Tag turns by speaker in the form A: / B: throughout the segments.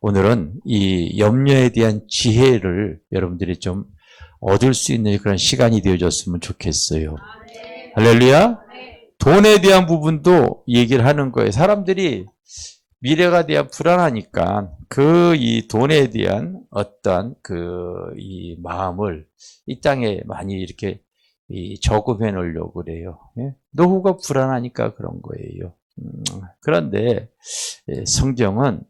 A: 오늘은 이 염려에 대한 지혜를 여러분들이 좀 얻을 수 있는 그런 시간이 되어졌으면 좋겠어요. 할렐루야. 돈에 대한 부분도 얘기를 하는 거예요. 사람들이 미래가 대한 불안하니까 이 돈에 대한 어떤 이 마음을 이 땅에 많이 이렇게 저금해 놓으려고 그래요. 노후가 불안하니까 그런 거예요. 그런데 성경은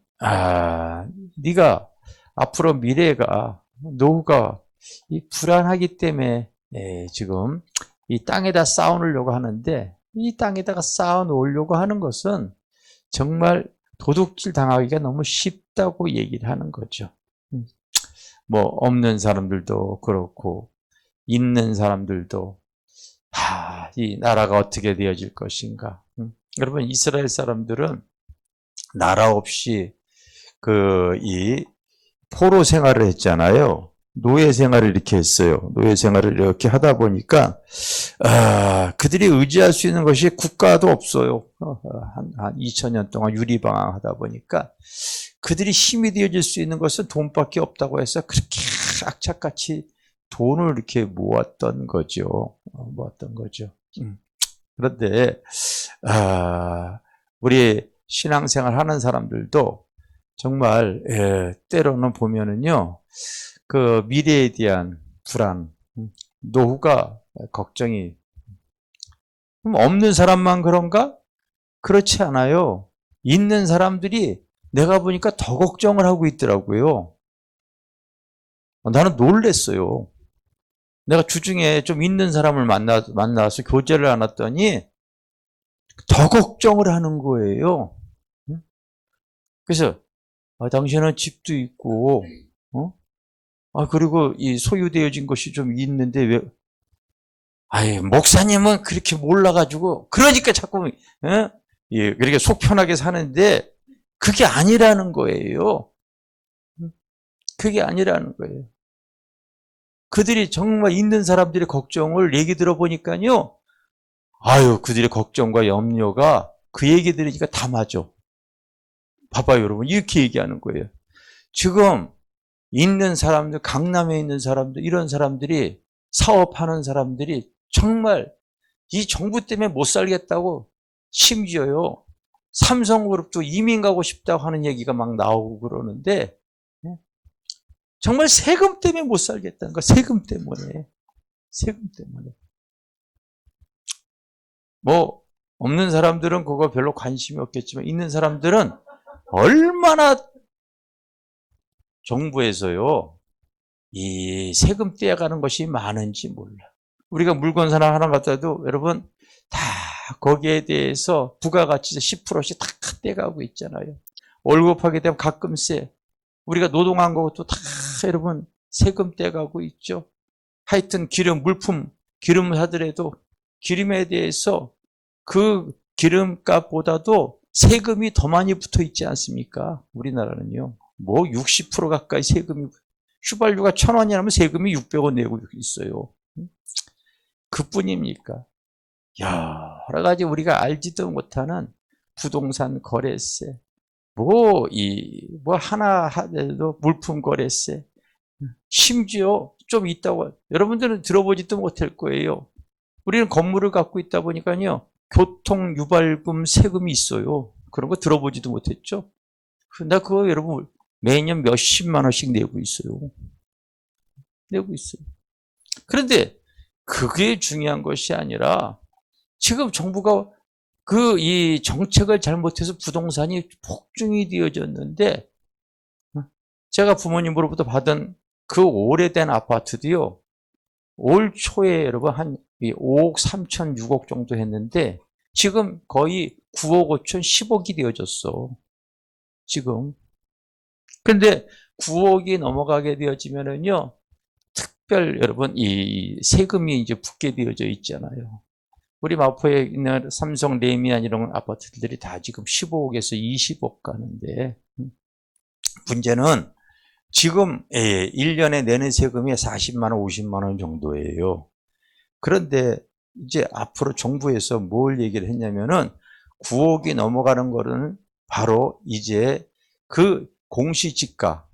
A: 네가 앞으로 미래가 노후가 불안하기 때문에 지금 이 땅에다 쌓아 놓으려고 하는데 이 땅에다가 쌓아 놓으려고 하는 것은 정말 도둑질 당하기가 너무 쉽다고 얘기를 하는 거죠. 뭐 없는 사람들도 그렇고 있는 사람들도 이 나라가 어떻게 되어질 것인가. 여러분 이스라엘 사람들은 나라 없이 이 포로 생활을 했잖아요. 노예 생활을 이렇게 했어요. 노예 생활을 이렇게 하다 보니까 그들이 의지할 수 있는 것이 국가도 없어요. 한 2000년 동안 유리방황 하다 보니까 그들이 힘이 되어질 수 있는 것은 돈밖에 없다고 해서 그렇게 악착같이 돈을 이렇게 모았던 거죠. 그런데 우리 신앙생활 하는 사람들도 정말 때로는 보면은요, 그 미래에 대한 불안, 노후가 걱정이 없는 사람만 그런가? 그렇지 않아요. 있는 사람들이 내가 보니까 더 걱정을 하고 있더라고요. 나는 놀랬어요. 내가 주중에 좀 있는 사람을 만나서 교제를 나눴더니 더 걱정을 하는 거예요. 그래서 당신은 집도 있고, 그리고 이 소유되어진 것이 좀 있는데 목사님은 그렇게 몰라가지고, 그러니까 자꾸, 그렇게 속 편하게 사는데, 그게 아니라는 거예요. 그게 아니라는 거예요. 그들이 정말 있는 사람들의 걱정을 얘기 들어보니까요, 그들의 걱정과 염려가 그 얘기 들으니까 다 맞아. 봐봐요, 여러분. 이렇게 얘기하는 거예요. 지금 있는 사람들, 강남에 있는 사람들, 이런 사람들이, 사업하는 사람들이 정말 이 정부 때문에 못 살겠다고, 심지어요, 삼성그룹도 이민 가고 싶다고 하는 얘기가 막 나오고 그러는데, 정말 세금 때문에 못 살겠다는 거, 세금 때문에. 뭐, 없는 사람들은 그거 별로 관심이 없겠지만, 있는 사람들은 얼마나 정부에서요, 이 세금 떼어가는 것이 많은지 몰라. 우리가 물건 하나 갖다 도 여러분, 다 거기에 대해서 부가가치 10%씩 다 떼가고 있잖아요. 월급하게 되면 가끔씩 우리가 노동한 것도 다 여러분 세금 떼가고 있죠. 하여튼 물품, 기름 사더라도 기름에 대해서 그 기름값보다도 세금이 더 많이 붙어 있지 않습니까? 우리나라는요. 뭐 60% 가까이 세금이, 휘발유가 1,000원이라면 세금이 600원 내고 있어요. 그뿐입니까? 여러 가지 우리가 알지도 못하는 부동산 거래세, 하나 하더라도 물품 거래세, 심지어 좀 있다고, 여러분들은 들어보지도 못할 거예요. 우리는 건물을 갖고 있다 보니까요, 교통 유발금 세금이 있어요. 그런 거 들어보지도 못했죠? 나 그거 여러분 매년 몇십만 원씩 내고 있어요. 그런데 그게 중요한 것이 아니라 지금 정부가 이 정책을 잘못해서 부동산이 폭증이 되어졌는데, 제가 부모님으로부터 받은 그 오래된 아파트도요, 올 초에 여러분 한 5억 3천 6억 정도 했는데 지금 거의 9억 5천 10억이 되어졌어. 지금. 근데 9억이 넘어가게 되어지면은요, 여러분 이 세금이 이제 붙게 되어져 있잖아요. 우리 마포에 있는 삼성, 레미안 이런 아파트들이 다 지금 15억에서 20억 가는데, 문제는 지금 1년에 내는 세금이 40만 원, 50만 원 정도예요. 그런데 이제 앞으로 정부에서 뭘 얘기를 했냐면은 9억이 넘어가는 거는 바로 이제 공시지가,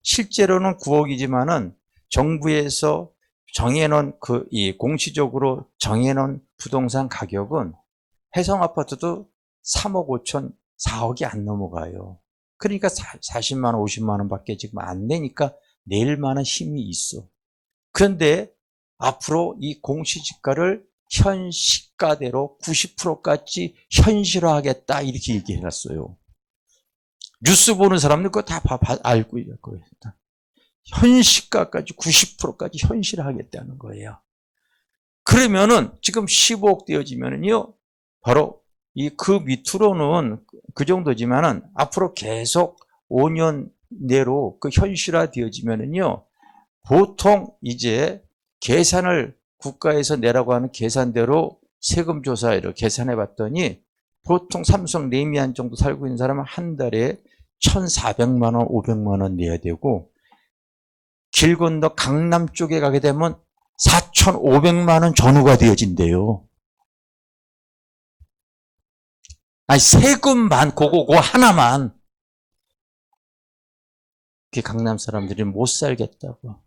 A: 실제로는 9억이지만은 정부에서 정해놓은 이 공시적으로 정해놓은 부동산 가격은 해성 아파트도 3억 5천, 4억이 안 넘어가요. 그러니까 40만 원, 50만 원밖에 지금 안 내니까 낼 만한 힘이 있어. 그런데 앞으로 이 공시지가를 현 시가대로 90%까지 현실화하겠다 이렇게 얘기해놨어요. 뉴스 보는 사람들 그거 다 알고 있을 거예요. 현 시가까지 90%까지 현실화하겠다는 거예요. 그러면은 지금 15억 되어지면은요, 바로 그 밑으로는 그 정도지만은 앞으로 계속 5년 내로 그 현실화 되어지면은요, 보통 이제 계산을 국가에서 내라고 하는 계산대로 세금 조사로 계산해 봤더니 보통 삼성 레미안 정도 살고 있는 사람은 한 달에 1,400만 원, 500만 원 내야 되고, 길 건너 강남 쪽에 가게 되면 4,500만 원 전후가 되어진대요. 아니, 세금만, 그거 하나만. 그 강남 사람들이 못 살겠다고.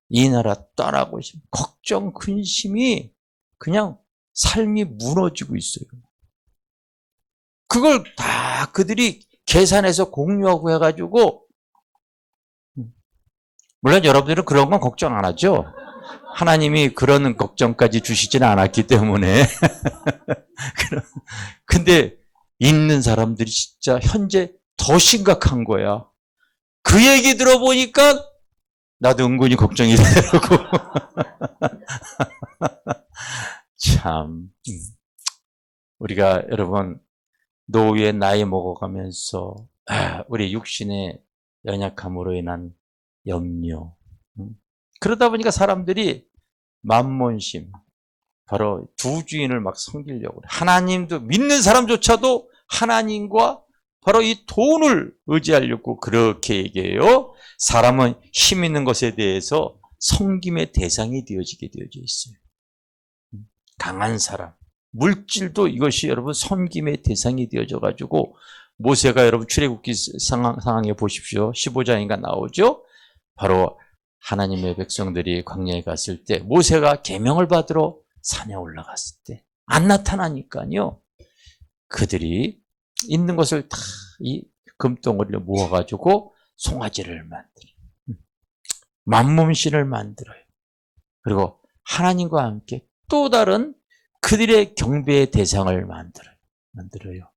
A: 이 나라 떠나고 싶어. 걱정, 근심이 그냥 삶이 무너지고 있어요. 그걸 다 그들이 계산해서 공유하고 해가지고, 물론 여러분들은 그런 건 걱정 안 하죠? 하나님이 그런 걱정까지 주시지는 않았기 때문에. 근데 있는 사람들이 진짜 현재 더 심각한 거야. 그 얘기 들어보니까 나도 은근히 걱정이 되더라고. 참, 우리가 여러분 노후에 나이 먹어가면서 우리 육신의 연약함으로 인한 염려, 그러다 보니까 사람들이 만몬심, 바로 두 주인을 막 섬기려고 그래. 하나님도 믿는 사람조차도 하나님과 바로 이 돈을 의지하려고 그렇게 얘기해요. 사람은 힘 있는 것에 대해서 섬김의 대상이 되어지게 되어져 있어요. 강한 사람, 물질도 이것이 여러분 섬김의 대상이 되어져 가지고 모세가 여러분 출애굽기 상황에 보십시오. 15장인가 나오죠. 바로 하나님의 백성들이 광야에 갔을 때 모세가 계명을 받으러 산에 올라갔을 때 안 나타나니까요. 그들이 있는 것을 다 이 금덩어리를 모아가지고 송아지를 만들어요. 만몸신을 만들어요. 그리고 하나님과 함께 또 다른 그들의 경배의 대상을 만들어요.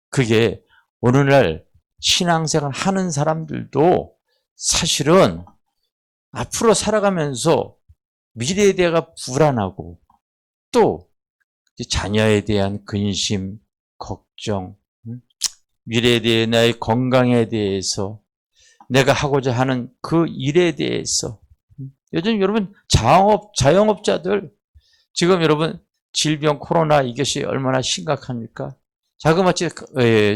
A: 그게 오늘날 신앙생활 하는 사람들도 사실은 앞으로 살아가면서 미래에 대해 불안하고 또 자녀에 대한 근심, 걱정, 미래에 대해 나의 건강에 대해서 내가 하고자 하는 그 일에 대해서 요즘 여러분 자영업자들 지금 여러분 질병 코로나 이것이 얼마나 심각합니까? 자그마치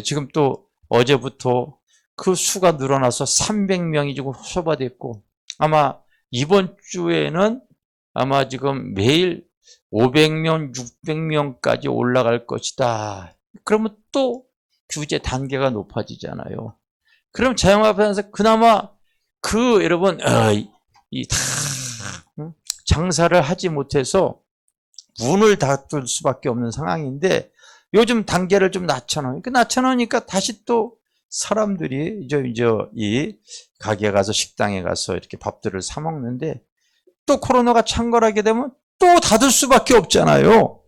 A: 지금 또 어제부터 그 수가 늘어나서 300명이 지금 소바됐고 아마 이번 주에는 아마 지금 매일 500명, 600명까지 올라갈 것이다. 그러면 또 규제 단계가 높아지잖아요. 그럼 자영업하면서 그나마 여러분 장사를 하지 못해서 문을 닫을 수밖에 없는 상황인데 요즘 단계를 좀 낮춰놓으니까 다시 또 사람들이 이제 이 가게에 가서 식당에 가서 이렇게 밥들을 사 먹는데 또 코로나가 창궐하게 되면 또 닫을 수밖에 없잖아요.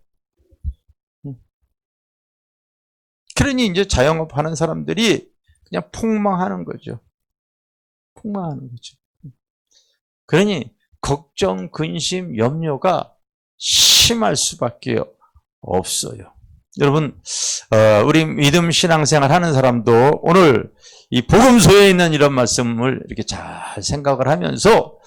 A: 그러니 이제 자영업 하는 사람들이 그냥 폭망하는 거죠. 그러니 걱정, 근심, 염려가 심할 수밖에 없어요. 여러분, 우리 믿음 신앙생활 하는 사람도 오늘 이 복음서에 있는 이런 말씀을 이렇게 잘 생각을 하면서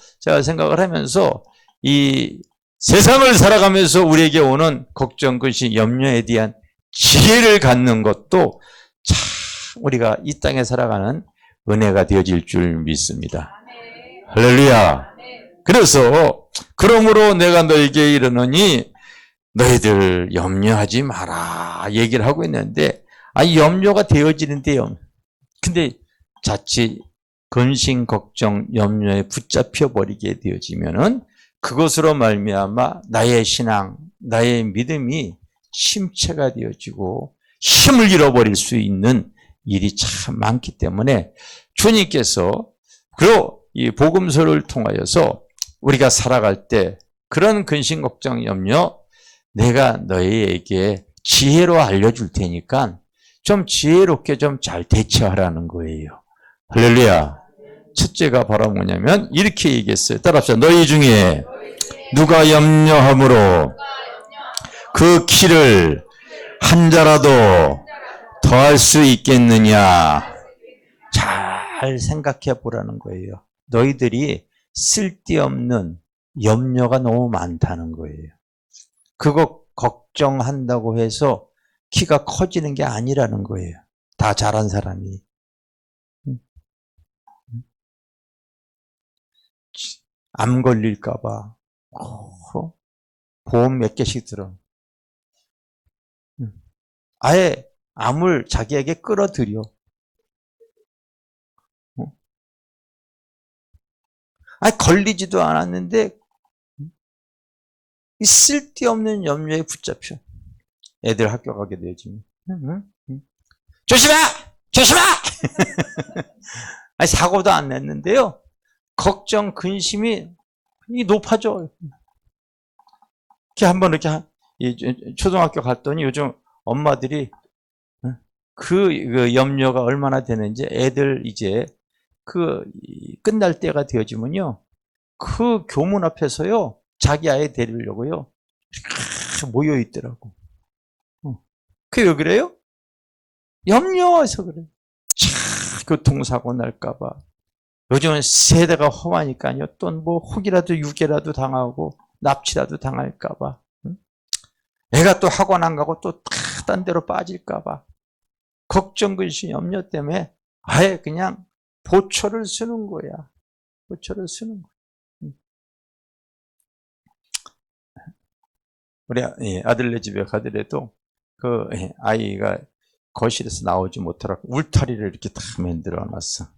A: 이 세상을 살아가면서 우리에게 오는 걱정, 근심, 염려에 대한 지혜를 갖는 것도 참 우리가 이 땅에 살아가는 은혜가 되어질 줄 믿습니다. 할렐루야. 그래서 그러므로 내가 너에게 이르노니 너희들 염려하지 마라 얘기를 하고 있는데 염려가 되어지는데요. 근데 자칫 근심, 걱정, 염려에 붙잡혀 버리게 되어지면은 그것으로 말미암아 나의 신앙, 나의 믿음이 침체가 되어지고 힘을 잃어버릴 수 있는 일이 참 많기 때문에 주님께서 그리고 이 복음서를 통하여서 우리가 살아갈 때 그런 근심, 걱정, 염려 내가 너희에게 지혜로 알려줄 테니까 좀 지혜롭게 좀 잘 대처하라는 거예요. 할렐루야. 첫째가 바로 뭐냐면 이렇게 얘기했어요. 따라합시다. 너희 중에 누가 염려함으로 그 키를 한 자라도 더할 수 있겠느냐. 잘 생각해 보라는 거예요. 너희들이 쓸데없는 염려가 너무 많다는 거예요. 그거 걱정한다고 해서 키가 커지는 게 아니라는 거예요. 다 잘한 사람이. 암 걸릴까봐 보험 몇 개씩 들어. 아예 암을 자기에게 끌어들여. 아니 걸리지도 않았는데 이 쓸데없는 염려에 붙잡혀. 애들 학교 가게 되지. 조심해! 조심해! 아니 사고도 안 냈는데요. 걱정, 근심이 높아져. 이렇게 한번 이렇게 초등학교 갔더니 요즘 엄마들이 그 염려가 얼마나 되는지 애들 이제 그 끝날 때가 되어지면요. 그 교문 앞에서요. 자기 아이 데리려고요. 모여 있더라고. 그게 왜 그래요? 염려해서 그래. 교통사고 날까봐. 요즘은 세대가 험하니까요. 또 뭐 혹이라도 유괴라도 당하고 납치라도 당할까봐. 애가 또 학원 안 가고 또 딴 데로 빠질까봐. 걱정, 근심, 염려 때문에 아예 그냥 보초를 쓰는 거야. 보초를 쓰는 거야. 우리 아들네 집에 가더라도 그 아이가 거실에서 나오지 못하라고 울타리를 이렇게 다 만들어 놨어.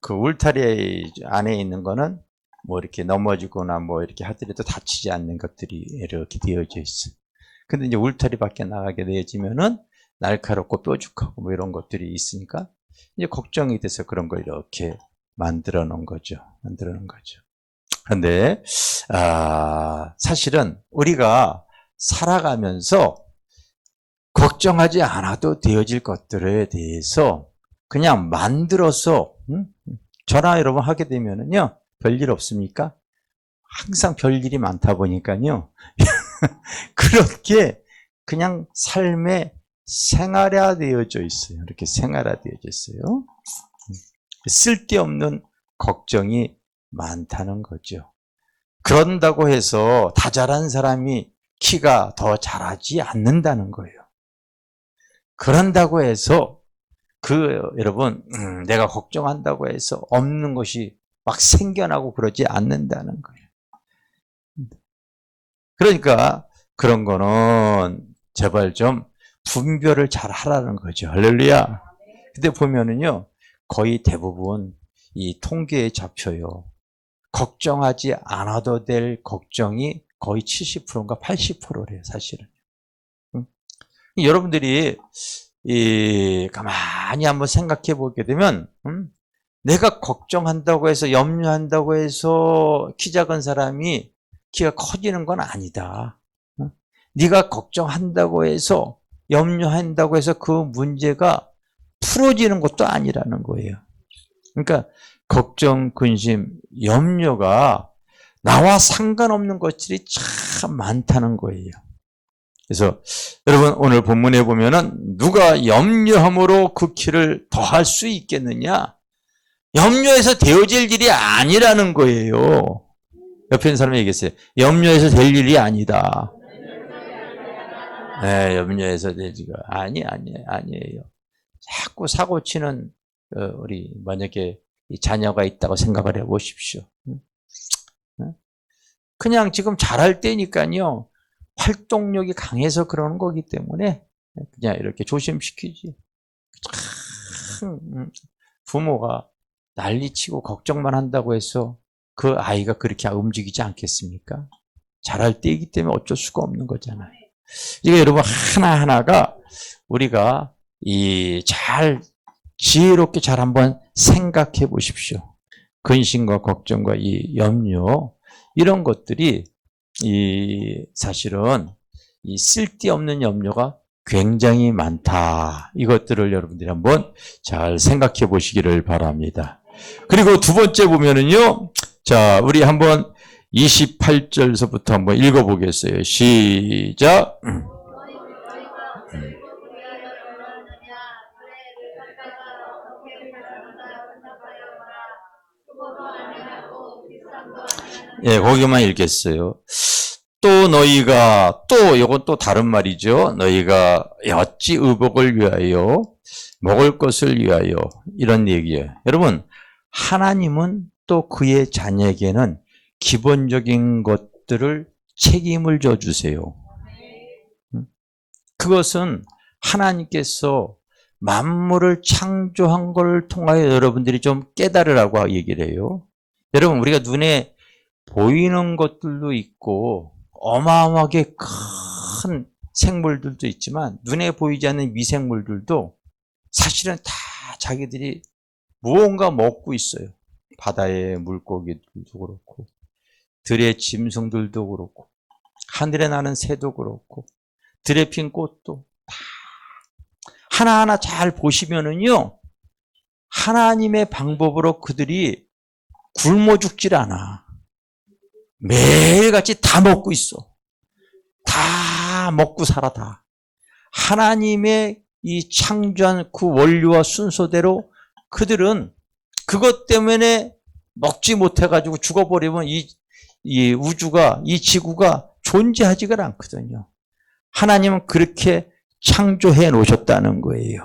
A: 그 울타리 안에 있는 거는 뭐 이렇게 넘어지거나 뭐 이렇게 하더라도 다치지 않는 것들이 이렇게 되어져 있어. 근데 이제 울타리 밖에 나가게 되어지면은 날카롭고 뾰족하고 뭐 이런 것들이 있으니까 이제 걱정이 돼서 그런 걸 이렇게 만들어 놓은 거죠. 만들어 놓은 거죠. 그런데 사실은 우리가 살아가면서 걱정하지 않아도 되어질 것들에 대해서 그냥 만들어서 전화 여러 번 하게 되면은요 별일 없습니까? 항상 별일이 많다 보니까요 그렇게 그냥 삶에 생활화되어져 있어요. 이렇게 생활화되어져 있어요. 쓸데없는 걱정이 많다는 거죠. 그런다고 해서 다 잘한 사람이 키가 더 잘하지 않는다는 거예요. 그런다고 해서 여러분 내가 걱정한다고 해서 없는 것이 막 생겨나고 그러지 않는다는 거예요. 그러니까 그런 거는 제발 좀 분별을 잘 하라는 거죠. 할렐루야. 근데 보면은요 거의 대부분 이 통계에 잡혀요. 걱정하지 않아도 될 걱정이 거의 70%인가 80%래요, 사실은. 여러분들이 가만히 한번 생각해 보게 되면 내가 걱정한다고 해서 염려한다고 해서 키 작은 사람이 키가 커지는 건 아니다. 네가 걱정한다고 해서 염려한다고 해서 그 문제가 풀어지는 것도 아니라는 거예요. 그러니까 걱정, 근심, 염려가 나와 상관없는 것들이 참 많다는 거예요. 그래서 여러분 오늘 본문에 보면은 누가 염려함으로 그 키를 더할 수 있겠느냐? 염려해서 되어질 일이 아니라는 거예요. 옆에 있는 사람이 얘기했어요. 염려해서 될 일이 아니다. 네, 염려해서 될 일이 아니에요. 자꾸 사고 치는 우리 만약에 자녀가 있다고 생각을 해보십시오. 그냥 지금 잘할 때니까요. 활동력이 강해서 그러는 거기 때문에 그냥 이렇게 조심시키지. 부모가 난리치고 걱정만 한다고 해서 그 아이가 그렇게 움직이지 않겠습니까? 자랄 때이기 때문에 어쩔 수가 없는 거잖아요. 이거 여러분 하나하나가 우리가 잘 지혜롭게 잘 한번 생각해 보십시오. 근심과 걱정과 이 염려 이런 것들이 사실은 쓸데없는 염려가 굉장히 많다. 이것들을 여러분들이 한번 잘 생각해 보시기를 바랍니다. 그리고 두 번째 보면은요. 자, 우리 한번 28절서부터 한번 읽어보겠어요. 시작. 예, 거기만 읽겠어요. 또 너희가 이건 또 다른 말이죠. 너희가 어찌 의복을 위하여 먹을 것을 위하여 이런 얘기예요. 여러분 하나님은 또 그의 자녀에게는 기본적인 것들을 책임을 져주세요. 그것은 하나님께서 만물을 창조한 걸 통하여 여러분들이 좀 깨달으라고 얘기를 해요. 여러분 우리가 눈에 보이는 것들도 있고 어마어마하게 큰 생물들도 있지만 눈에 보이지 않는 미생물들도 사실은 다 자기들이 무언가 먹고 있어요. 바다의 물고기들도 그렇고 들의 짐승들도 그렇고 하늘에 나는 새도 그렇고 들에 핀 꽃도 다 하나하나 잘 보시면은요 하나님의 방법으로 그들이 굶어 죽질 않아. 매일같이 다 먹고 있어. 다 먹고 살아 다. 하나님의 이 창조한 그 원리와 순서대로 그들은 그것 때문에 먹지 못해가지고 죽어버리면 이 우주가, 이 지구가 존재하지가 않거든요. 하나님은 그렇게 창조해 놓으셨다는 거예요.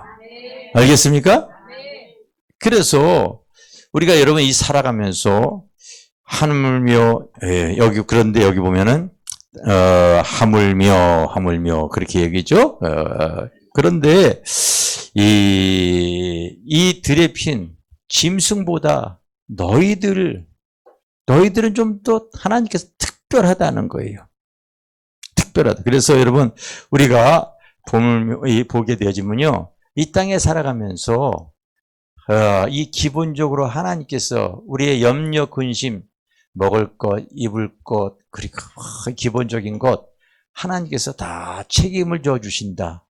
A: 알겠습니까? 그래서 우리가 여러분 이 살아가면서 하물며 그런데 여기 보면은 하물며 그렇게 얘기죠. 그런데 이 들에 핀 짐승보다 너희들은 좀 더 하나님께서 특별하다는 거예요. 특별하다. 그래서 여러분 우리가 보게 되어지면요 이 땅에 살아가면서 이 기본적으로 하나님께서 우리의 염려 근심 먹을 것, 입을 것, 그리고 기본적인 것 하나님께서 다 책임을 져 주신다.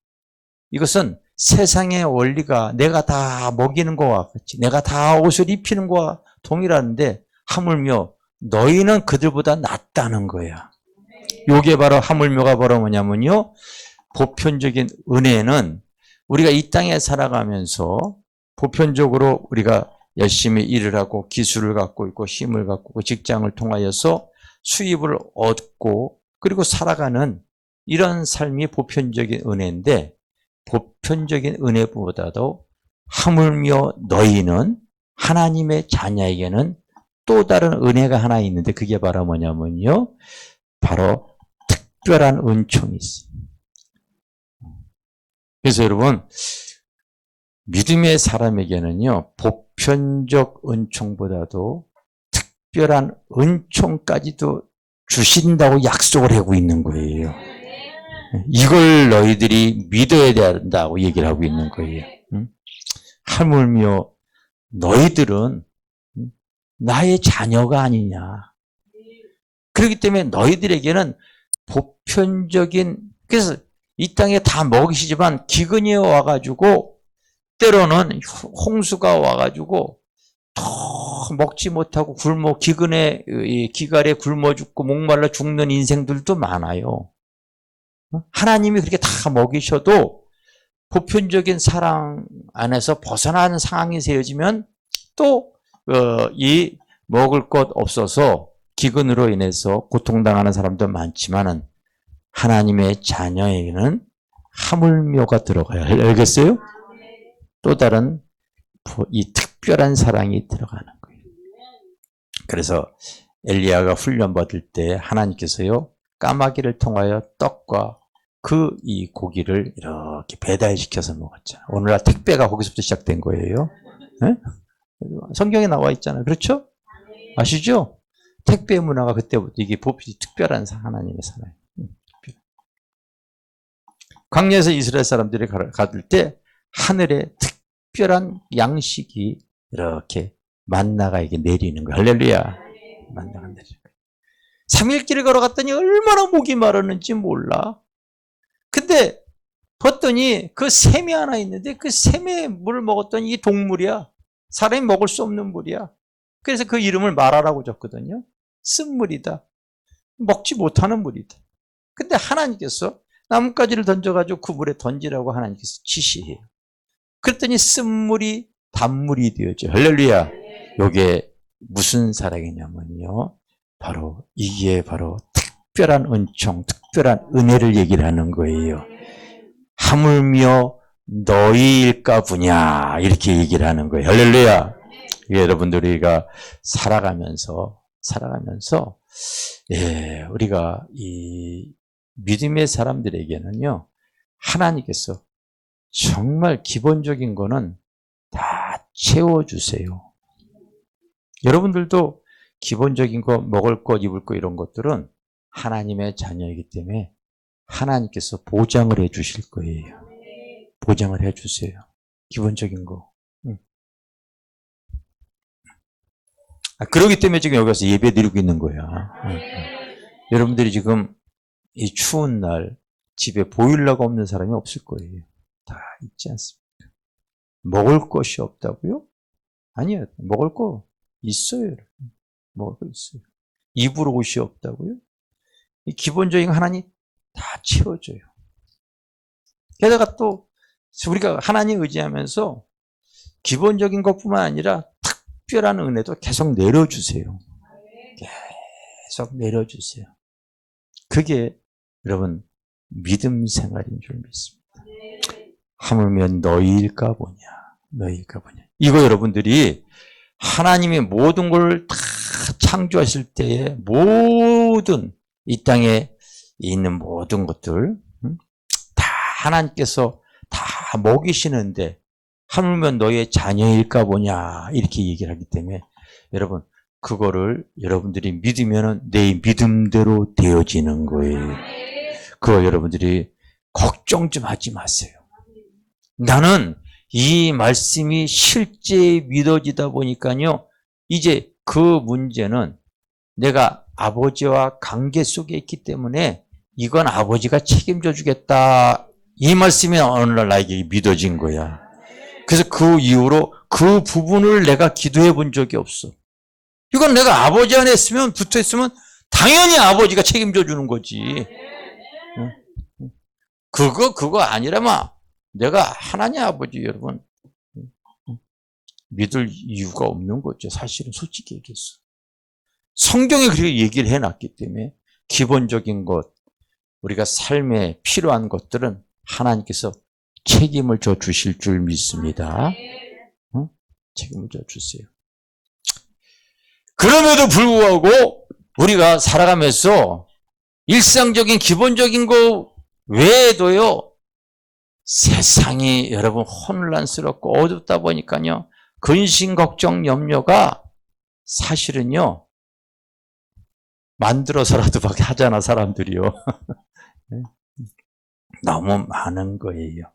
A: 이것은 세상의 원리가 내가 다 먹이는 것과 같이 내가 다 옷을 입히는 것과 동일한데 하물며 너희는 그들보다 낫다는 거야. 이게 바로 하물며가 바로 뭐냐면요. 보편적인 은혜는 우리가 이 땅에 살아가면서 보편적으로 우리가 열심히 일을 하고 기술을 갖고 있고 힘을 갖고 있고 직장을 통하여서 수입을 얻고 그리고 살아가는 이런 삶이 보편적인 은혜인데 보편적인 은혜보다도 하물며 너희는 하나님의 자녀에게는 또 다른 은혜가 하나 있는데 그게 바로 뭐냐면요. 바로 특별한 은총이 있어요. 그래서 여러분 믿음의 사람에게는요. 보편적 은총보다도 특별한 은총까지도 주신다고 약속을 하고 있는 거예요. 이걸 너희들이 믿어야 된다고 얘기를 하고 있는 거예요. 하물며 너희들은 나의 자녀가 아니냐. 그렇기 때문에 너희들에게는 보편적인 그래서 이 땅에 다 먹이시지만 기근이 와가지고 때로는 홍수가 와가지고 더 먹지 못하고 기근에 기갈에 굶어 죽고 목말라 죽는 인생들도 많아요. 하나님이 그렇게 다 먹이셔도 보편적인 사랑 안에서 벗어나는 상황이 세워지면 또 이 먹을 것 없어서 기근으로 인해서 고통당하는 사람도 많지만은 하나님의 자녀에게는 하물며가 들어가야 해요. 알겠어요? 또 다른 이 특별한 사랑이 들어가는 거예요. 그래서 엘리야가 훈련받을 때 하나님께서요 까마귀를 통하여 떡과 이 고기를 이렇게 배달시켜서 먹었죠. 오늘날 택배가 거기서부터 시작된 거예요. 네? 성경에 나와 있잖아요. 그렇죠? 아시죠? 택배 문화가 그때부터 이게 보편이 특별한 하나님의 사나이. 광야에서 이스라엘 사람들이 가들 때 하늘에 특별한 양식이 이렇게 만나가 이게 내리는 거예요. 할렐루야. 만나가 내리는 거예요. 3일길을 걸어갔더니 얼마나 목이 마르는지 몰라. 근데 봤더니 그 샘이 하나 있는데 그 샘에 물을 먹었더니 이 동물이야. 사람이 먹을 수 없는 물이야. 그래서 그 이름을 마라라고 줬거든요. 쓴물이다. 먹지 못하는 물이다. 근데 하나님께서 나뭇가지를 던져가지고 그 물에 던지라고 하나님께서 지시해요. 그랬더니 쓴물이 단물이 되어져. 할렐루야. 이게 무슨 사랑이냐면요. 바로 이게 바로 특별한 은총, 특별한 은혜를 얘기를 하는 거예요. 하물며 너희일까 보냐 이렇게 얘기를 하는 거예요. 할렐루야. 여러분들 우리가 살아가면서 우리가 이 믿음의 사람들에게는요 하나님께서 정말 기본적인 거는 다 채워주세요. 여러분들도 기본적인 거 먹을 것 입을 것 이런 것들은 하나님의 자녀이기 때문에 하나님께서 보장을 해 주실 거예요. 보장을 해 주세요. 기본적인 거. 그러기 때문에 지금 여기 와서 예배 드리고 있는 거야. 여러분들이 지금 이 추운 날 집에 보일러가 없는 사람이 없을 거예요. 다 있지 않습니까? 먹을 것이 없다고요? 아니요. 먹을 거 있어요. 먹을 거 있어요. 입을 옷이 없다고요? 이 기본적인 거 하나님 다 채워줘요. 게다가 또 우리가 하나님 의지하면서 기본적인 것뿐만 아니라 특별한 은혜도 계속 내려주세요. 계속 내려주세요. 그게 여러분 믿음 생활인 줄 믿습니다. 하물며 너희일까 보냐. 이거 여러분들이 하나님의 모든 걸 다 창조하실 때에 모든 이 땅에 있는 모든 것들 다 하나님께서 다 먹이시는데 하물며 너의 자녀일까 보냐 이렇게 얘기를 하기 때문에 여러분 그거를 여러분들이 믿으면 내 믿음대로 되어지는 거예요. 그거 여러분들이 걱정 좀 하지 마세요. 나는 이 말씀이 실제 믿어지다 보니까요 이제 그 문제는 내가 아버지와 관계 속에 있기 때문에 이건 아버지가 책임져 주겠다. 이 말씀이 어느 날 나에게 믿어진 거야. 그래서 그 이후로 그 부분을 내가 기도해 본 적이 없어. 이건 내가 아버지 안에 있으면 붙어 있으면 당연히 아버지가 책임져 주는 거지. 그거 아니라면 내가 하나님 아버지 여러분 믿을 이유가 없는 거죠. 사실은 솔직히 얘기해서. 성경에 그렇게 얘기를 해놨기 때문에 기본적인 것, 우리가 삶에 필요한 것들은 하나님께서 책임을 져 주실 줄 믿습니다. 책임을 져 주세요. 그럼에도 불구하고 우리가 살아가면서 일상적인 기본적인 거 외에도요, 세상이 여러분 혼란스럽고 어둡다 보니까요, 근심, 걱정, 염려가 사실은요, 만들어서라도 막 하잖아, 사람들이요. 너무 많은 거예요.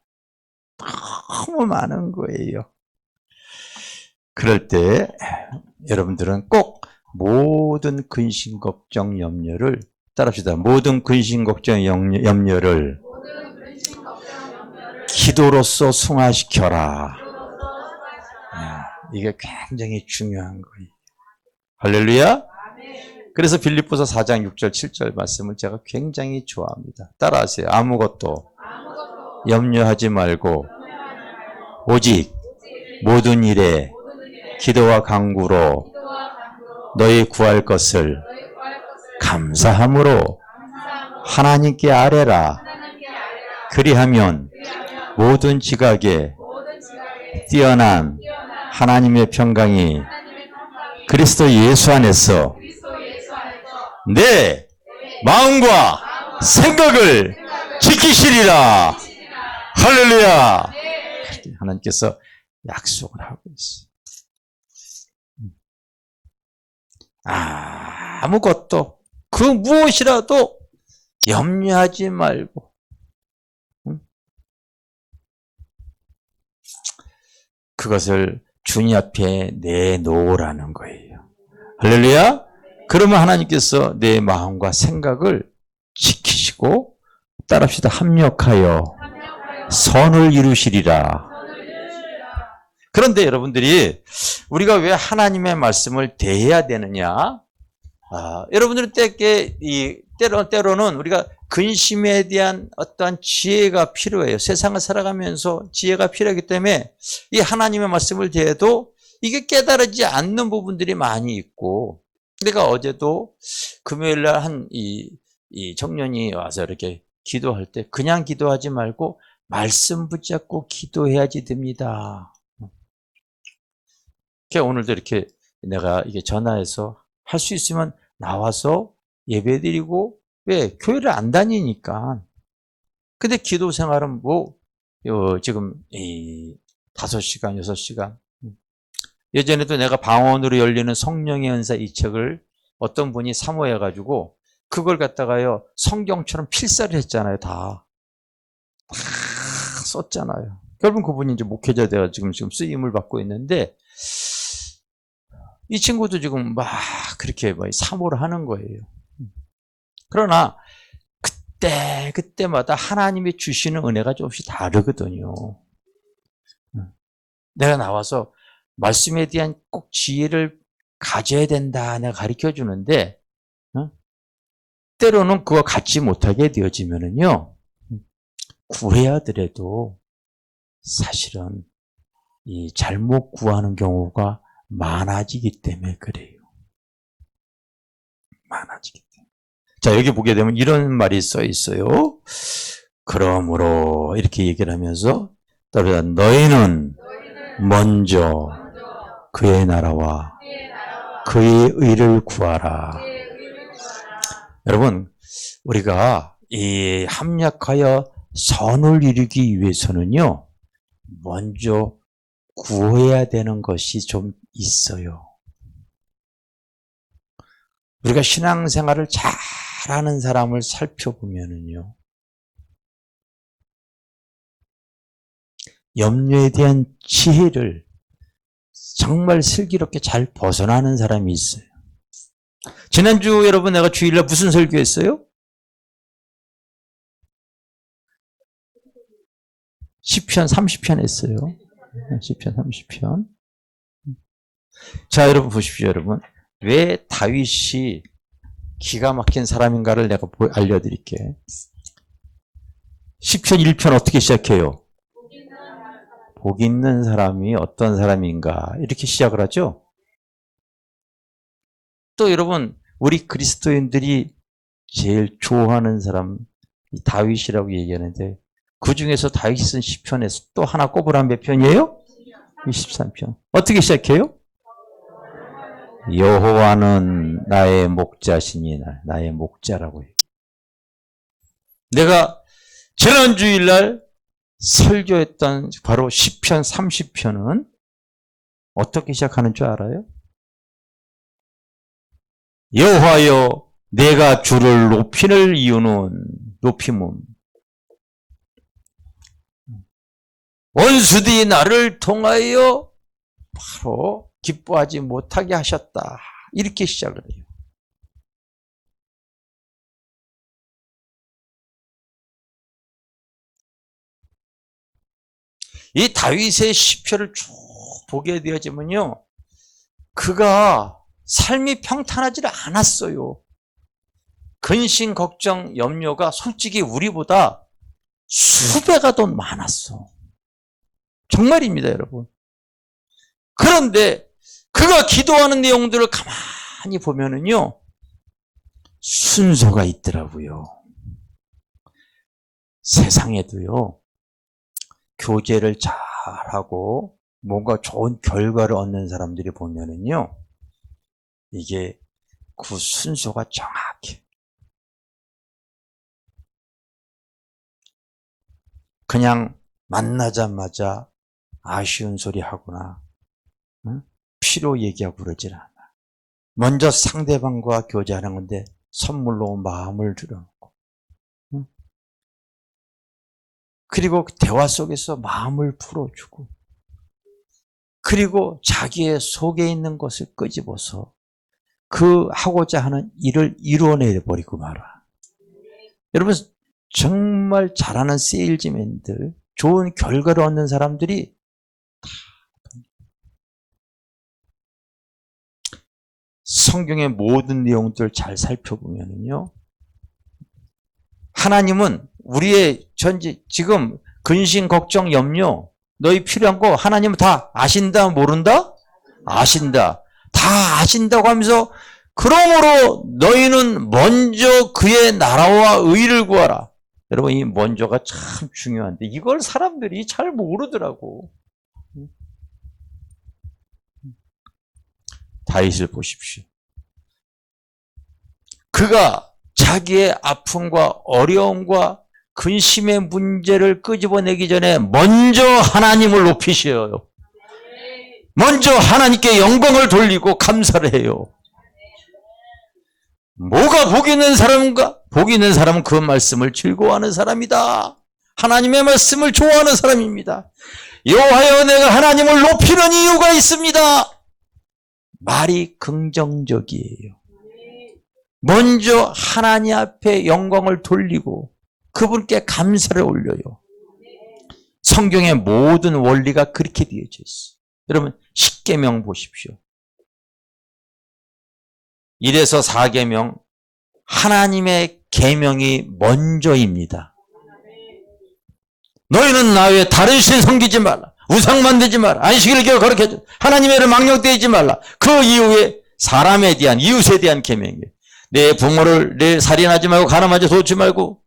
A: 너무 많은 거예요. 그럴 때 여러분들은 꼭 모든 근심, 걱정, 염려를 따라합시다. 모든 근심, 걱정, 염려를 기도로서 승화시켜라. 이게 굉장히 중요한 거예요. 할렐루야. 그래서 빌립보서 4장 6절 7절 말씀을 제가 굉장히 좋아합니다. 따라하세요. 아무것도 염려하지 말고 오직 모든 일에 기도와 간구로 너희 구할 것을 감사함으로 하나님께 아뢰라. 그리하면 모든 지각에 뛰어난 하나님의 평강이 그리스도 예수 안에서 내 마음과 생각을 지키시리라. 할렐루야. 하나님께서 약속을 하고 있어요. 아무것도 그 무엇이라도 염려하지 말고 그것을 주님 앞에 내놓으라는 거예요. 할렐루야. 그러면 하나님께서 내 마음과 생각을 지키시고 따라합시다. 합력하여 선을 이루시리라. 그런데 여러분들이 우리가 왜 하나님의 말씀을 대해야 되느냐? 여러분들은 때로는 우리가 근심에 대한 어떠한 지혜가 필요해요. 세상을 살아가면서 지혜가 필요하기 때문에 이 하나님의 말씀을 대해도 이게 깨달아지지 않는 부분들이 많이 있고, 내가 어제도 금요일날 이 청년이 와서 이렇게 기도할 때 그냥 기도하지 말고 말씀 붙잡고 기도해야지 됩니다. 오늘도 이렇게 내가 이게 전화해서 할 수 있으면 나와서 예배드리고, 왜? 교회를 안 다니니까. 근데 기도 생활은 지금 5시간, 6시간. 예전에도 내가 방언으로 열리는 성령의 은사 이 책을 어떤 분이 사모해가지고 그걸 갖다가요 성경처럼 필사를 했잖아요. 다 썼잖아요. 결국 그분이 이제 목회자 되어 지금 쓰임을 받고 있는데, 이 친구도 지금 막 그렇게 사모를 하는 거예요. 그러나 그때마다 하나님이 주시는 은혜가 조금씩 다르거든요. 내가 나와서 말씀에 대한 꼭 지혜를 가져야 된다 내가 가르쳐 주는데, 때로는 그거 갖지 못하게 되어지면은요 구해야 하더라도 사실은 이 잘못 구하는 경우가 많아지기 때문에 그래요. 많아지기 때문에. 자, 여기 보게 되면 이런 말이 써 있어요. 그러므로 이렇게 얘기를 하면서 따르다 너희는 먼저 그의 나라와 그의 의를 구하라. 여러분, 우리가 이 합력하여 선을 이루기 위해서는요 먼저 구해야 되는 것이 좀 있어요. 우리가 신앙생활을 잘하는 사람을 살펴보면은요 염려에 대한 지혜를 정말 슬기롭게 잘 벗어나는 사람이 있어요. 지난주 여러분 내가 주일날 무슨 설교했어요? 시편 30편 했어요. 시편 30편. 자, 여러분 보십시오. 여러분 왜 다윗이 기가 막힌 사람인가를 내가 알려드릴게. 시편 1편 어떻게 시작해요? 복 있는 사람이 어떤 사람인가 이렇게 시작을 하죠. 또 여러분 우리 그리스도인들이 제일 좋아하는 사람 이 다윗이라고 얘기하는데, 그 중에서 다윗이 쓴 시편에서 또 하나 꼽으라면 몇 편이에요? 23편. 어떻게 시작해요? 여호와는 나의 목자시니 나의 목자라고 해요. 내가 지난주일날 설교했던 바로 시편 30편은 어떻게 시작하는 줄 알아요? 여호와여 내가 주를 높이는 이유는 높임은 원수들이 나를 통하여 바로 기뻐하지 못하게 하셨다. 이렇게 시작을 해요. 이 다윗의 시편을 쭉 보게 되어지면요 그가 삶이 평탄하지 않았어요. 근심, 걱정, 염려가 솔직히 우리보다 수배가 더 많았어. 정말입니다, 여러분. 그런데 그가 기도하는 내용들을 가만히 보면은요, 순서가 있더라고요. 세상에도요, 교제를 잘하고 뭔가 좋은 결과를 얻는 사람들이 보면은요, 이게 그 순서가 정확해. 그냥 만나자마자 아쉬운 소리 하거나, 응? 피로 얘기하고 그러질 않아. 먼저 상대방과 교제하는 건데 선물로 마음을 들여놓고, 그리고 대화 속에서 마음을 풀어주고, 그리고 자기의 속에 있는 것을 끄집어서 그 하고자 하는 일을 이루어내 버리고 말아. 여러분, 정말 잘하는 세일즈맨들, 좋은 결과를 얻는 사람들이 성경의 모든 내용들 잘 살펴보면요, 하나님은 우리의 전지, 지금 근심, 걱정, 염려, 너희 필요한 거 하나님은 다 아신다, 모른다? 아신다. 다 아신다고 하면서, 그러므로 너희는 먼저 그의 나라와 의를 구하라. 여러분, 이 먼저가 참 중요한데 이걸 사람들이 잘 모르더라고. 다윗을 보십시오. 그가 자기의 아픔과 어려움과 근심의 문제를 끄집어내기 전에 먼저 하나님을 높이셔요. 먼저 하나님께 영광을 돌리고 감사를 해요. 뭐가 복 있는 사람인가? 복 있는 사람은 그 말씀을 즐거워하는 사람이다. 하나님의 말씀을 좋아하는 사람입니다. 여호와여, 내가 하나님을 높이는 이유가 있습니다. 말이 긍정적이에요. 먼저 하나님 앞에 영광을 돌리고 그분께 감사를 올려요. 성경의 모든 원리가 그렇게 되어져 있어요. 여러분, 십계명 보십시오. 1에서 4계명, 하나님의 계명이 먼저입니다. 너희는 나 외에 다른 신 섬기지 말라. 우상 만들지 말라. 안식일을 거룩해 줘. 하나님의 이름을 망령되지 말라. 그 이후에 사람에 대한, 이웃에 대한 계명이에요. 내 부모를 내 살인하지 말고, 가늠하지 도치 말고.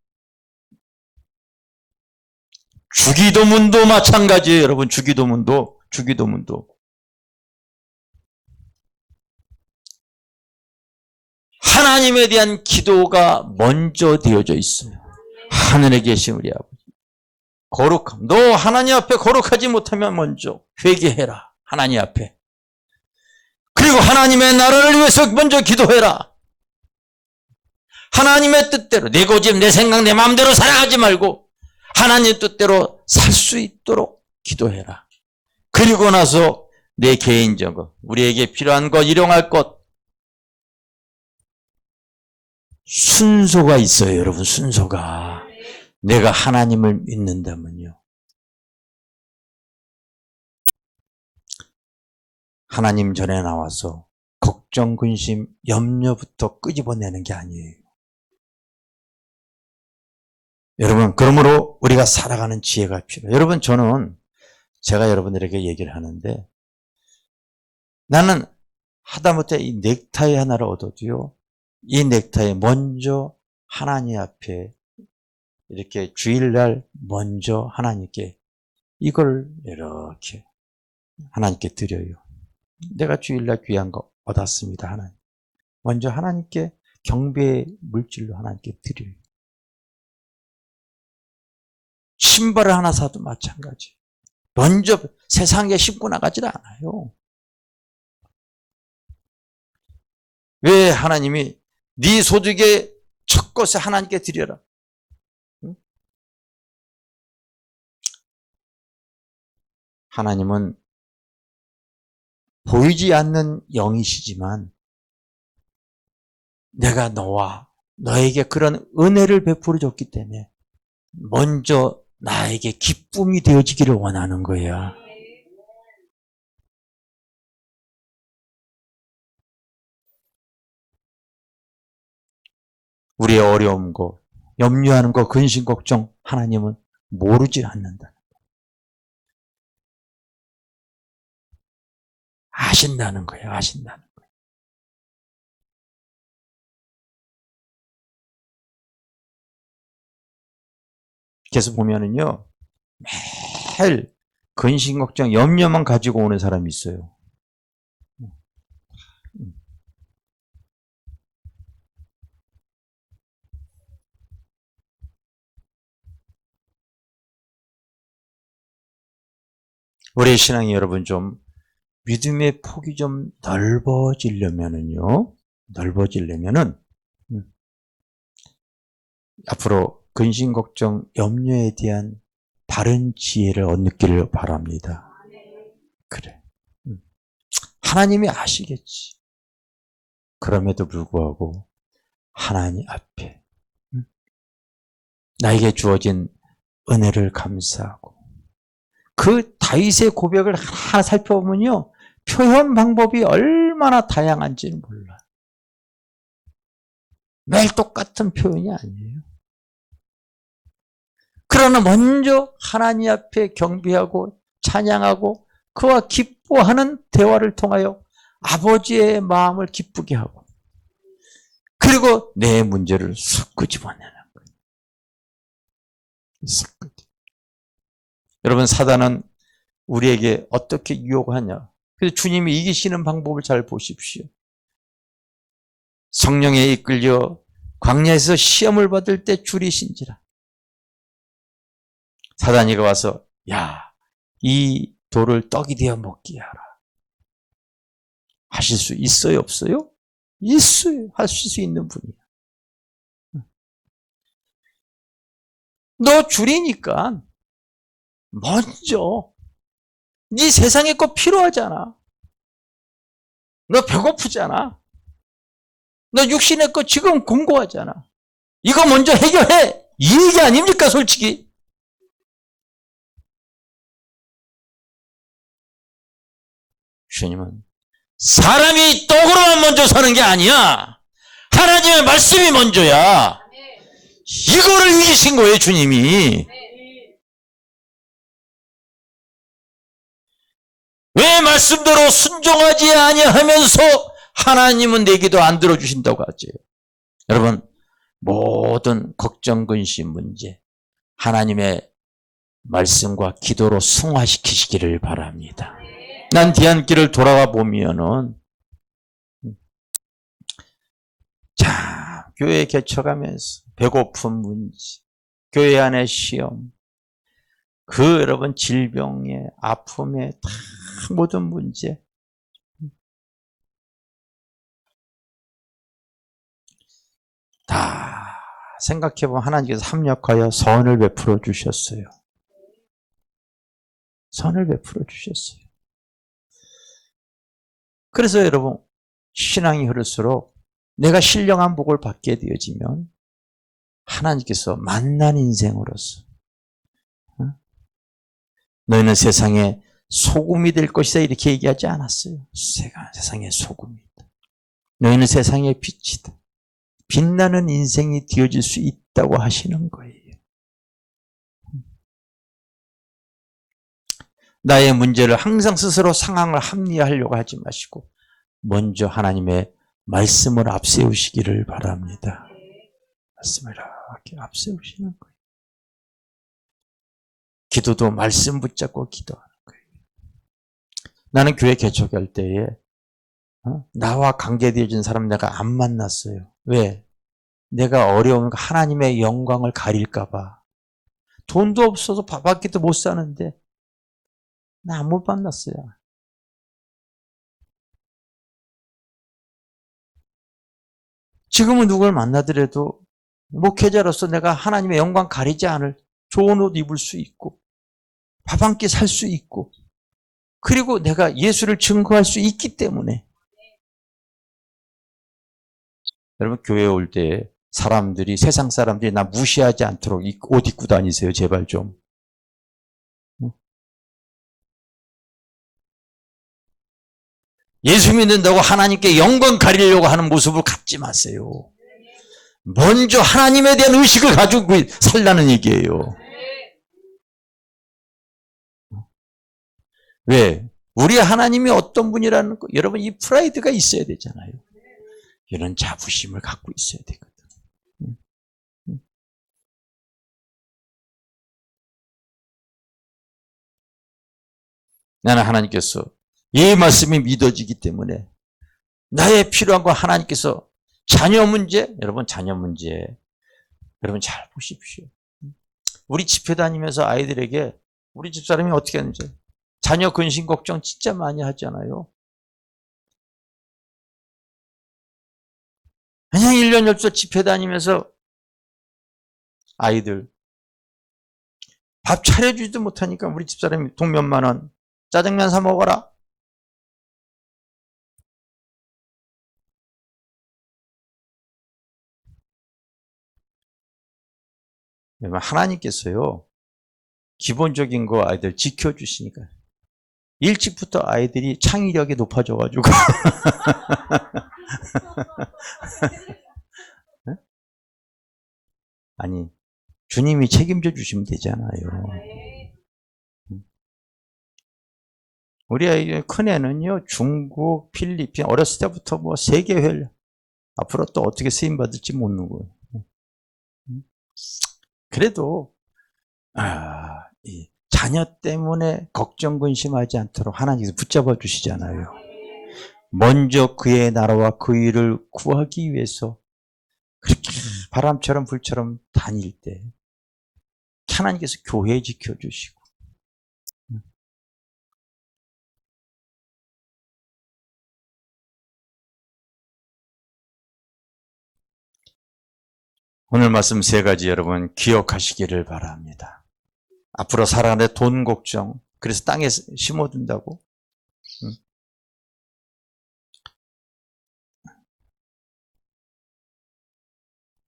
A: 주기도문도 마찬가지예요. 여러분, 주기도문도. 하나님에 대한 기도가 먼저 되어져 있어요. 하늘에 계신 우리 아버지, 거룩함. 너 하나님 앞에 거룩하지 못하면 먼저 회개해라. 하나님 앞에. 그리고 하나님의 나라를 위해서 먼저 기도해라. 하나님의 뜻대로 내 고집, 내 생각, 내 마음대로 살아가지 말고 하나님 뜻대로 살 수 있도록 기도해라. 그리고 나서 내 개인적으로 우리에게 필요한 것, 일용할 것, 순서가 있어요. 여러분, 순서가. 내가 하나님을 믿는다면요, 하나님 전에 나와서 걱정, 근심, 염려부터 끄집어내는 게 아니에요. 여러분, 그러므로 우리가 살아가는 지혜가 필요해요. 여러분, 제가 여러분들에게 얘기를 하는데, 나는 하다못해 이 넥타이 하나를 얻어도요, 이 넥타이 먼저 하나님 앞에 이렇게 주일날 먼저 하나님께 이걸 이렇게 하나님께 드려요. 내가 주일날 귀한 거 얻었습니다. 하나님. 먼저 하나님께 경배의 물질로 하나님께 드려요. 신발을 하나 사도 마찬가지. 먼저 세상에 신고 나가질 않아요. 왜 하나님이 네 소득의 첫 것을 하나님께 드려라. 응? 하나님은 보이지 않는 영이시지만 내가 너에게 그런 은혜를 베풀어 줬기 때문에 먼저 나에게 기쁨이 되어지기를 원하는 거야. 우리의 어려운 거, 염려하는 거, 근심, 걱정, 하나님은 모르지 않는다. 아신다는 거예요. 아신다는 거예요. 그래서 보면은요, 매일 근심, 걱정, 염려만 가지고 오는 사람이 있어요. 우리의 신앙이 여러분 좀 믿음의 폭이 좀 넓어지려면은요, 앞으로 근심, 걱정, 염려에 대한 바른 지혜를 얻기를 바랍니다. 그래. 하나님이 아시겠지. 그럼에도 불구하고 하나님 앞에 나에게 주어진 은혜를 감사하고 그 다윗의 고백을 하나 살펴보면요, 표현 방법이 얼마나 다양한지는 몰라요. 매일 똑같은 표현이 아니에요. 그러나 먼저 하나님 앞에 경배하고 찬양하고 그와 기뻐하는 대화를 통하여 아버지의 마음을 기쁘게 하고, 그리고 내 문제를 쑥 끄집어내는 거예요. 여러분, 사단은 우리에게 어떻게 유혹하냐? 그래서 주님이 이기시는 방법을 잘 보십시오. 성령에 이끌려 광야에서 시험을 받을 때 줄이신지라. 사단이가 와서 야, 이 돌을 떡이 되어 먹게 하라. 하실 수 있어요, 없어요? 있어요. 하실 수 있는 분이야. 너 줄이니까 먼저 네 세상에 거 필요하잖아. 너 배고프잖아. 너 육신의 거 지금 공고하잖아. 이거 먼저 해결해. 이 얘기 아닙니까, 솔직히? 주님은 사람이 떡으로만 먼저 사는 게 아니야. 하나님의 말씀이 먼저야. 이거를 이기신 거예요, 주님이. 왜 말씀대로 순종하지 아니하면서 하나님은 내 기도 안 들어주신다고 하지? 여러분, 모든 걱정, 근심, 문제 하나님의 말씀과 기도로 승화시키시기를 바랍니다. 난 뒤안길을 돌아와 보면은, 자, 교회 개척하면서 배고픈 문제, 교회 안의 시험, 그 여러분 질병에, 아픔에 다 모든 문제, 다 생각해보면 하나님께서 합력하여 선을 베풀어 주셨어요. 선을 베풀어 주셨어요. 그래서 여러분, 신앙이 흐를수록 내가 신령한 복을 받게 되어지면 하나님께서 만난 인생으로서 너희는 세상에 소금이 될 것이다 이렇게 얘기하지 않았어요. 세상의 소금이다. 너희는 세상의 빛이다. 빛나는 인생이 되어질 수 있다고 하시는 거예요. 나의 문제를 항상 스스로 상황을 합리화하려고 하지 마시고 먼저 하나님의 말씀을 앞세우시기를 바랍니다. 말씀을 이렇게 앞세우시는 거예요. 기도도 말씀 붙잡고 기도하는 거예요. 나는 교회 개척할 때에 나와 관계되어진 사람 내가 안 만났어요. 왜? 내가 어려운 하나님의 영광을 가릴까 봐. 돈도 없어서 밥 한 끼도 못 사는데 나 못 만났어요. 지금은 누굴 만나더라도 목회자로서 내가 하나님의 영광 가리지 않을 좋은 옷 입을 수 있고 밥 한 끼 살 수 있고 그리고 내가 예수를 증거할 수 있기 때문에 여러분 교회에 올 때 사람들이 세상 사람들이 나 무시하지 않도록 옷 입고 다니세요. 제발 좀. 예수 믿는다고 하나님께 영광 가리려고 하는 모습을 갖지 마세요. 먼저 하나님에 대한 의식을 가지고 살라는 얘기예요. 왜? 우리 하나님이 어떤 분이라는 거, 여러분 이 프라이드가 있어야 되잖아요. 이런 자부심을 갖고 있어야 되거든. 나는 하나님께서 이 말씀이 믿어지기 때문에 나의 필요한 거 하나님께서 자녀 문제, 여러분 자녀 문제, 여러분 잘 보십시오. 우리 집회 다니면서 아이들에게 우리 집사람이 어떻게 하는지 자녀 근심 걱정 진짜 많이 하잖아요. 그냥 1년 열두 집회 다니면서 아이들 밥 차려주지도 못하니까 우리 집사람이 돈 몇만 원 짜장면 사 먹어라. 하나님께서요, 기본적인 거 아이들 지켜주시니까. 일찍부터 아이들이 창의력이 높아져가지고. 아니, 주님이 책임져 주시면 되잖아요. 우리 아이 큰애는요, 중국, 필리핀, 어렸을 때부터 뭐 세계회, 앞으로 또 어떻게 쓰임받을지 모르는 거예요. 그래도, 이 자녀 때문에 걱정, 근심하지 않도록 하나님께서 붙잡아 주시잖아요. 먼저 그의 나라와 그 일을 구하기 위해서 그렇게 바람처럼 불처럼 다닐 때 하나님께서 교회 지켜주시고 오늘 말씀 세 가지 여러분 기억하시기를 바랍니다. 앞으로 살아가는 돈 걱정, 그래서 땅에 심어둔다고?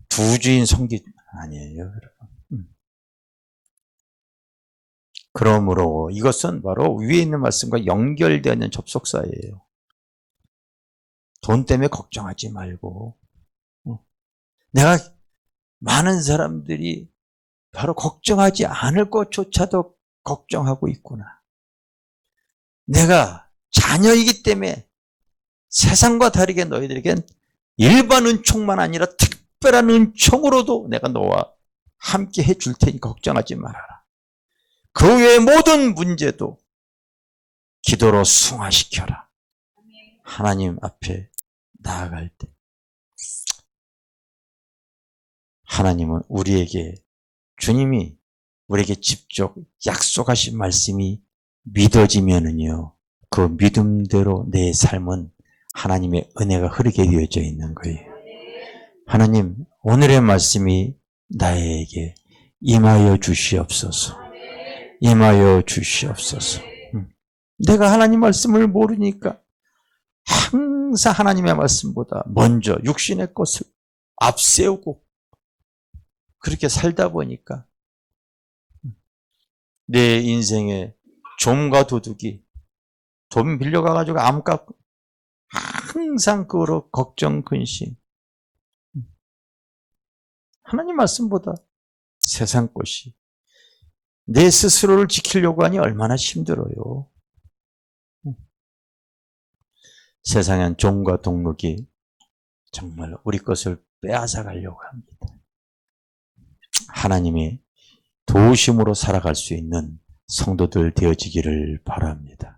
A: 부주인 성기 아니에요, 여러분. 그러므로 이것은 바로 위에 있는 말씀과 연결되는 접속사예요. 돈 때문에 걱정하지 말고. 내가 많은 사람들이 바로 걱정하지 않을 것조차도 걱정하고 있구나. 내가 자녀이기 때문에 세상과 다르게 너희들에겐 일반 은총만 아니라 특별한 은총으로도 내가 너와 함께 해줄 테니 걱정하지 말아라. 그 외의 모든 문제도 기도로 승화시켜라. 하나님 앞에 나아갈 때 하나님은 우리에게, 주님이 우리에게 직접 약속하신 말씀이 믿어지면은요, 그 믿음대로 내 삶은 하나님의 은혜가 흐르게 되어져 있는 거예요. 하나님, 오늘의 말씀이 나에게 임하여 주시옵소서. 임하여 주시옵소서. 내가 하나님 말씀을 모르니까 항상 하나님의 말씀보다 먼저 육신의 것을 앞세우고 그렇게 살다 보니까 내 인생에 좀과 도둑이 돈 빌려가가지고 암 깎고 항상 그거로 걱정, 근심. 하나님 말씀보다 세상 것이 내 스스로를 지키려고 하니 얼마나 힘들어요. 세상엔 종과 동록이 정말 우리 것을 빼앗아 가려고 합니다. 하나님이 도우심으로 살아갈 수 있는 성도들 되어지기를 바랍니다.